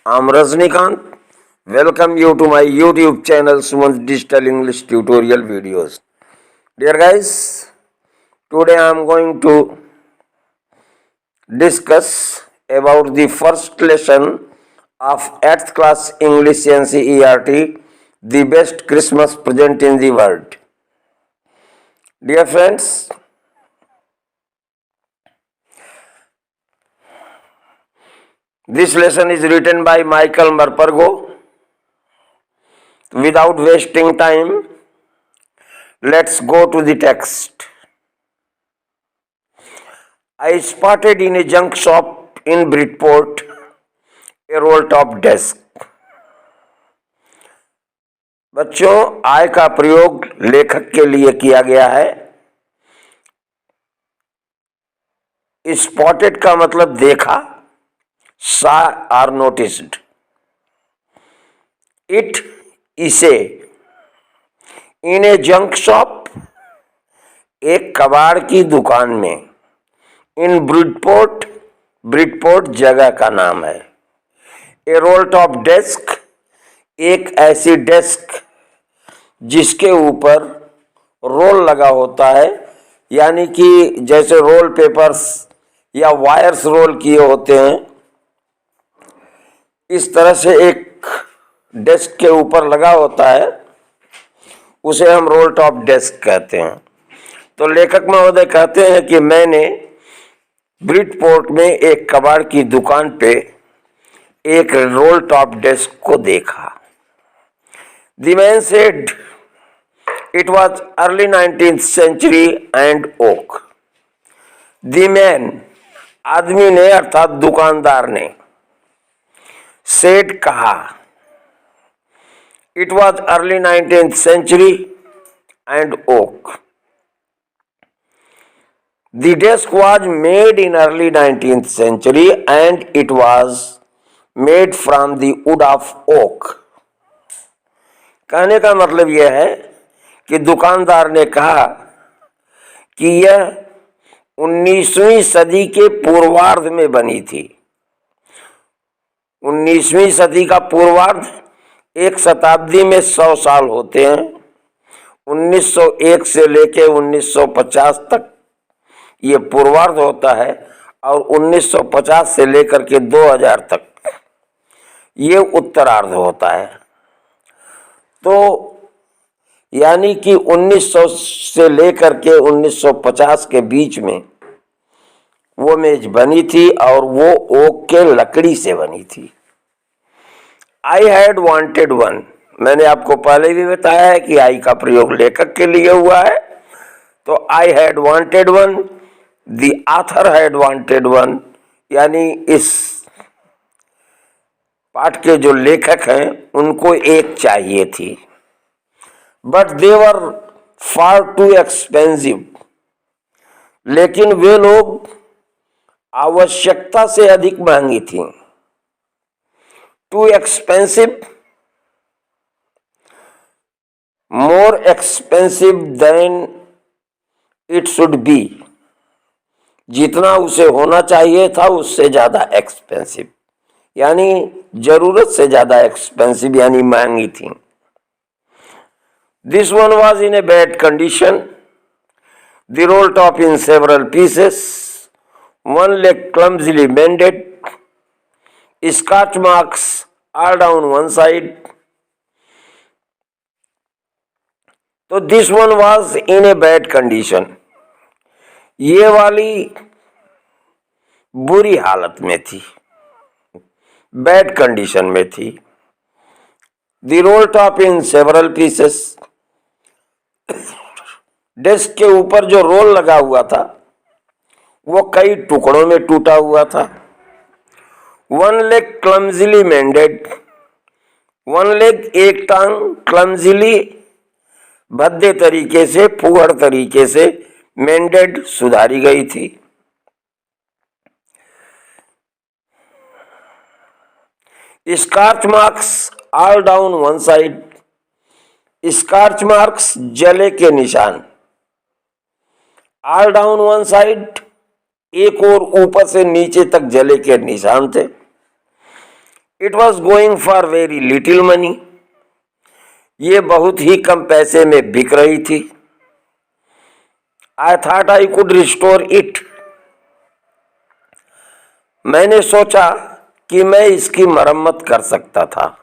I'm Rajnikant. Welcome you to my YouTube channel Suman's Digital English Tutorial Videos. Dear guys, today I'm going to discuss about the first lesson of 8th class English NCERT, the best Christmas present in the world. Dear friends, this lesson is written by Michael Marpergo. Without wasting time, let's go to the text. I spotted in a junk shop in Bridport a roll-top desk. बच्चों, I का प्रयोग लेखक के लिए किया गया है. Spotted का मतलब देखा, saw or noticed. It, इसे, in a junk shop, एक कबाड़ की दुकान में. इन ब्रिडपोर्ट, ब्रिडपोर्ट जगह का नाम है. ए रोल टॉप डेस्क, एक ऐसी डेस्क जिसके ऊपर रोल लगा होता है, यानी कि जैसे रोल पेपर्स या वायर्स रोल किए होते हैं, इस तरह से एक डेस्क के ऊपर लगा होता है, उसे हम रोल टॉप डेस्क कहते हैं. तो लेखक महोदय कहते हैं कि मैंने ब्रिडपोर्ट में एक कबाड़ की दुकान पे एक रोल टॉप डेस्क को देखा. The man said it was early 19th century and oak. The man, आदमी ने अर्थात दुकानदार ने, सेड कहा, it was early 19th century and oak. The desk was made in early 19th century and it was made from the wood of oak. कहने का मतलब यह है कि दुकानदार ने कहा कि यह 19वीं सदी के पूर्वार्ध में बनी थी. 19वीं सदी का पूर्वार्ध, एक शताब्दी में 100 साल होते हैं. 1901 से लेके 1950 तक ये पूर्वार्ध होता है और 1950 से लेकर के 2000 तक ये उत्तरार्ध होता है. तो यानी कि 1900 से लेकर के 1950 के बीच में वो मेज बनी थी और वो ओक के लकड़ी से बनी थी. I had wanted one. मैंने आपको पहले भी बताया है कि आई का प्रयोग लेखक के लिए हुआ है. तो I had wanted one, The author had wanted one, यानी इस पाठ के जो लेखक हैं उनको एक चाहिए थी. But they were far too expensive. लेकिन वे लोग आवश्यकता से अधिक महंगी थी. Too expensive, more expensive than it should be. जितना उसे होना चाहिए था उससे ज्यादा एक्सपेंसिव, यानी जरूरत से ज्यादा एक्सपेंसिव, यानी महंगी थी. This one was in a bad condition. The roll top in several pieces, one leg clumsily mended, scotch marks all down one side. तो this one was in a bad condition, ये वाली बुरी हालत में थी, बैड कंडीशन में थी. The roll top in several pieces, desk के ऊपर जो रोल लगा हुआ था वो कई टुकड़ों में टूटा हुआ था. One leg clumsily mended, one leg एक टांग, क्लमजीली भद्दे तरीके से, फुहड़ तरीके से, मेंडेड सुधारी गई थी. Scorch marks all down one side, scorch marks जले के निशान, ऑल डाउन वन साइड एक और ऊपर से नीचे तक जले के निशान थे. It was going for very little money, ये बहुत ही कम पैसे में बिक रही थी। I thought I could restore it, मैंने सोचा कि मैं इसकी मरम्मत कर सकता था।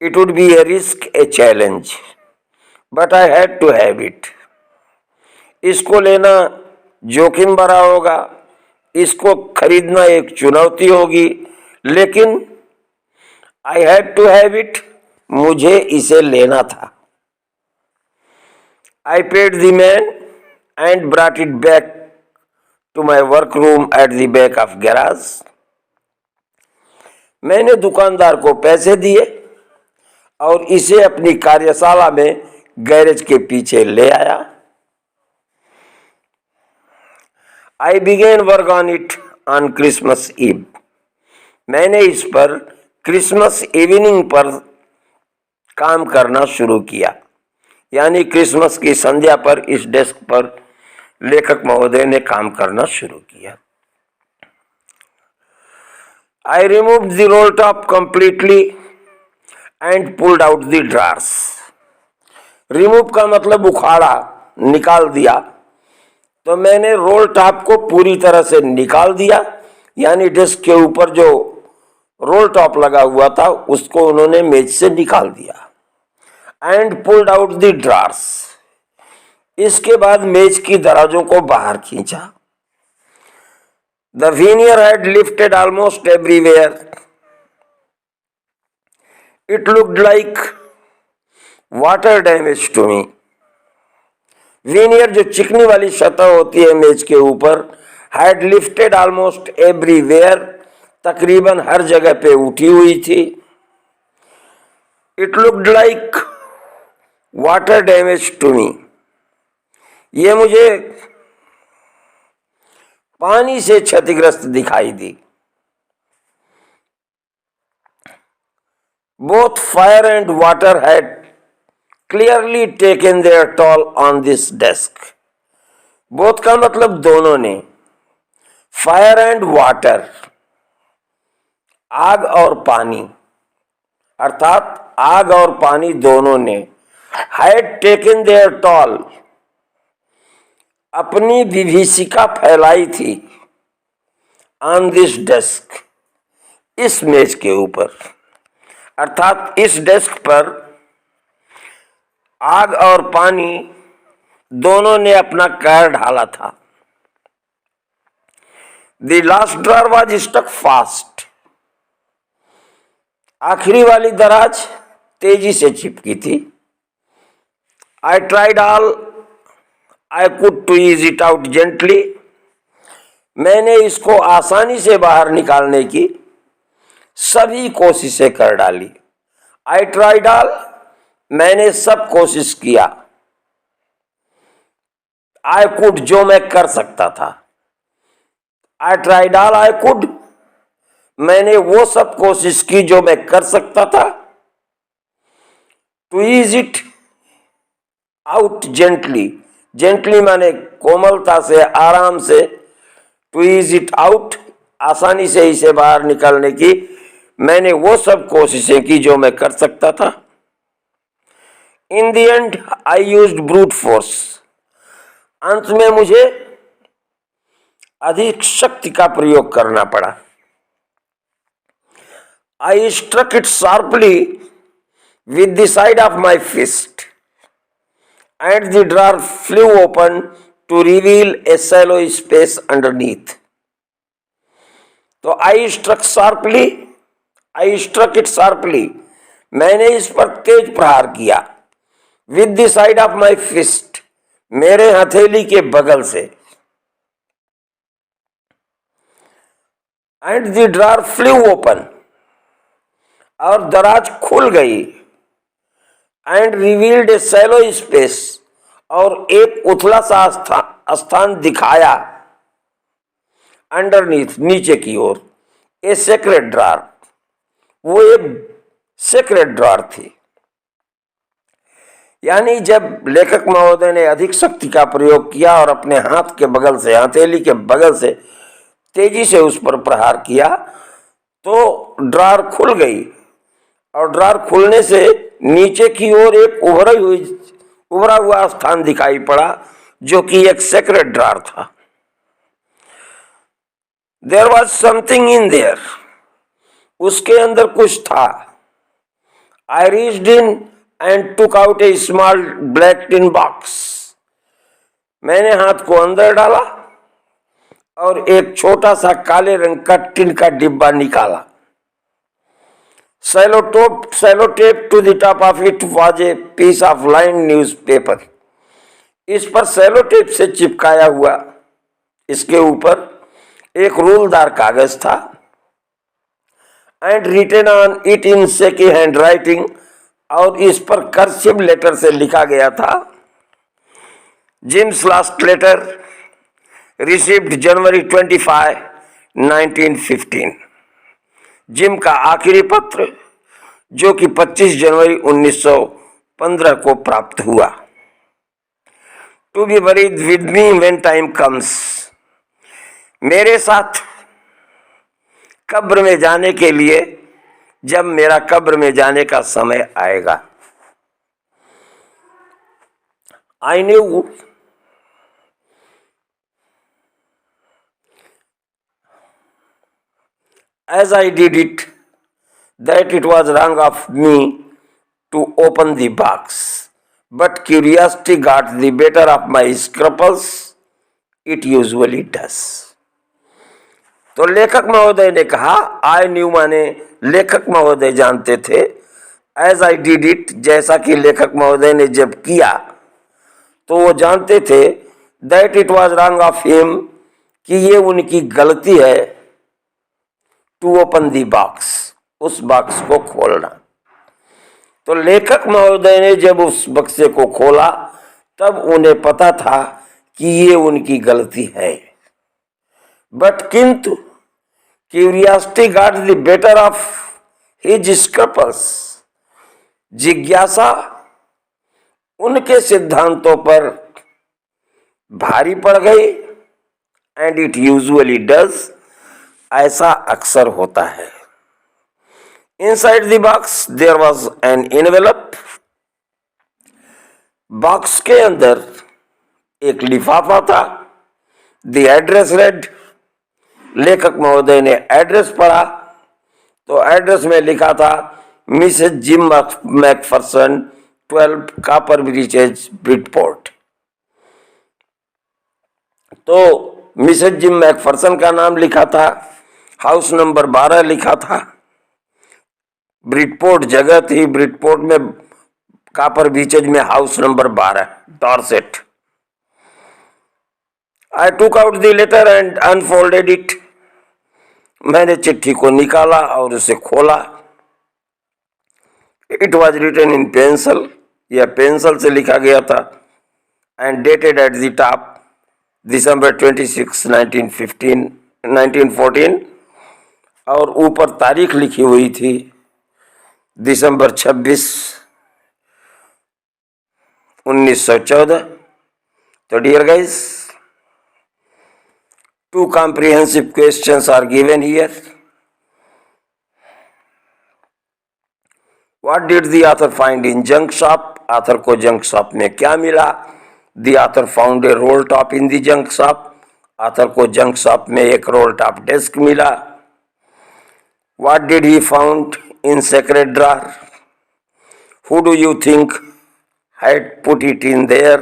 It would be a risk, a challenge, but I had to have it. इसको लेना जोखिम भरा होगा, इसको खरीदना एक चुनौती होगी, लेकिन I had to have it, मुझे इसे लेना था। I paid the man and brought it back to my work room at the back of garage. मैंने दुकानदार को पैसे दिए और इसे अपनी कार्यशाला में गैरेज के पीछे ले आया। I began work on it on Christmas Eve, मैंने इस पर क्रिसमस इवनिंग पर काम करना शुरू किया, यानी क्रिसमस की संध्या पर इस डेस्क पर लेखक महोदय ने काम करना शुरू किया। I removed the roll top completely and pulled out the drawers. Remove का मतलब उखाड़ा, निकाल दिया। तो मैंने रोल टॉप को पूरी तरह से निकाल दिया, यानी डेस्क के ऊपर जो रोल टॉप लगा हुआ था उसको उन्होंने मेज से निकाल दिया। And pulled out the drawers, इसके बाद मेज की दराजों को बाहर खींचा। The veneer had lifted almost everywhere. It looked like water damage to me. Veneer जो चिकनी वाली सतह होती है मेज के ऊपर, had lifted almost everywhere, तकरीबन हर जगह पे उठी हुई थी। It looked like water damage to me. ये मुझे पानी से क्षतिग्रस्त दिखाई दी। Both fire and water had clearly taken their toll on this desk. Both का मतलब दोनों ने, फायर एंड वाटर, आग और पानी, अर्थात आग और पानी दोनों ने, had taken their toll, अपनी विभीषिका फैलाई थी, ऑन दिस डेस्क, इस मेज के ऊपर, अर्थात इस डेस्क पर आग और पानी दोनों ने अपना कहर ढाला था। The last drawer was stuck fast, आखिरी वाली दराज तेजी से चिपकी थी। I tried all I could to ease it out gently, मैंने इसको आसानी से बाहर निकालने की सभी कोशिशें कर डाली। I tried all, मैंने सब कोशिश किया। I could, जो मैं कर सकता था। I tried all I could, मैंने वो सब कोशिश की जो मैं कर सकता था। To ease it out gently, gently माने कोमलता से, आराम से, टू इज इट आउट, आसानी से इसे बाहर निकालने की मैंने वो सब कोशिशें की जो मैं कर सकता था। In the end I used brute force, अंत में मुझे अधिक शक्ति का प्रयोग करना पड़ा। I struck it sharply with the side of my fist and the drawer flew open to reveal a shallow space underneath. तो I struck it sharply, मैंने इस पर तेज प्रहार किया। With the side of my fist, मेरे हथेली के बगल से। And the drawer flew open, और दराज खुल गई। And revealed a shallow space, और एक उथला सा स्थान दिखाया। अंडरनीथ, नीचे की ओर। ए सेक्रेट ड्रॉर, वो एक सेक्रेट ड्रॉर थी। यानी जब लेखक महोदय ने अधिक शक्ति का प्रयोग किया और अपने हाथ के बगल से, हथेली के बगल से तेजी से उस पर प्रहार किया, तो ड्रॉर खुल गई और ड्रॉर खुलने से नीचे की ओर एक उभरा हुआ स्थान दिखाई पड़ा जो कि एक सेक्रेट ड्रॉर था। There was something in there, उसके अंदर कुछ था। I reached in and took out a small black tin box, मैंने हाथ को अंदर डाला और एक छोटा सा काले रंग का टिन का डिब्बा निकाला। Sellotape to the top of it was a piece of lined newspaper, इस पर सेलोटेप से चिपकाया हुआ इसके ऊपर एक रूलदार कागज था। And written on it in shaky handwriting, और इस पर कर्सिव लेटर से लिखा गया था, Jim's last letter received January 25, 1915। जिम का आखिरी पत्र जो कि 25 जनवरी 1915 को प्राप्त हुआ। To be buried with me when time comes, मेरे साथ कब्र में जाने के लिए जब मेरा कब्र में जाने का समय आएगा। I knew as I did it that it was wrong of me to open the box, but curiosity got the better of my scruples, it usually does। तो लेखक महोदय ने कहा, आई न्यू माने लेखक महोदय जानते थे, एज आई डिड इट जैसा कि लेखक महोदय ने जब किया तो वो जानते थे, that it was wrong of him कि ये उनकी गलती है, टू ओपन दी बॉक्स उस बॉक्स को खोलना। तो लेखक महोदय ने जब उस बक्से को खोला तब उन्हें पता था कि ये उनकी गलती है, बट किंतु curiosity got the better of his scruples, जिज्ञासा उनके सिद्धांतों पर भारी पड़ गई। एंड इट यूजुअली डज, ऐसा अक्सर होता है। Inside the box there was an envelope, box के अंदर एक लिफाफा था। द एड्रेस रेड, लेखक महोदय ने एड्रेस पढ़ा तो एड्रेस में लिखा था Mrs gym McPherson, 12 copper bridges, Bridport. तो मिसेस जिम मैकफरसन का नाम लिखा था, हाउस नंबर 12 लिखा था, ब्रिडपोर्ट जगह थी, ब्रिडपोर्ट में कापर बीचेज में house number 12, Dorset. I took out the letter and unfolded it, मैंने चिट्ठी को निकाला और उसे खोला। It was written in pencil, यह पेंसिल से लिखा गया था। And dated at the top December 26, 1914, और ऊपर तारीख लिखी हुई थी दिसंबर 26, 1914। तो dear guys, 2 comprehensive questions are given here. What did the author find in junk shop? Author को जंक शॉप में क्या मिला? The author found a roll top in the junk shop. Author को जंक शॉप में एक role top desk मिला। What did he found in secret drawer? Who do you think had put it in there?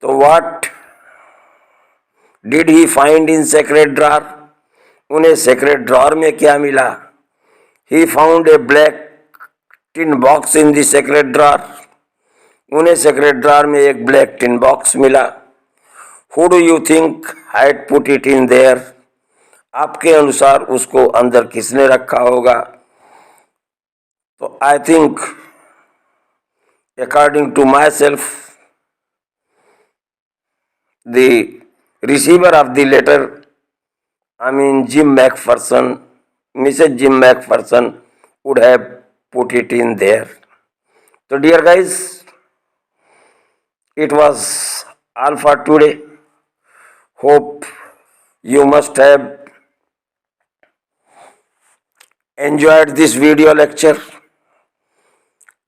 तो what did he find in secret drawer? उन्हें secret drawer में क्या मिला? He found a black tin box in the secret drawer. उन्हें secret drawer में एक black tin box मिला। Who do you think had put it in there? आपके अनुसार उसको अंदर किसने रखा होगा? तो I think according to myself, the receiver of the letter, I mean Jim McPherson, Mrs. Jim McPherson would have put it in there. So dear guys, it was all for today. Hope You must have enjoyed this video lecture.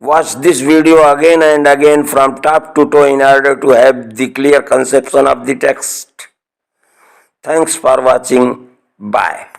Watch this video again and again from top to toe in order to have the clear conception of the text. Thanks for watching. Bye.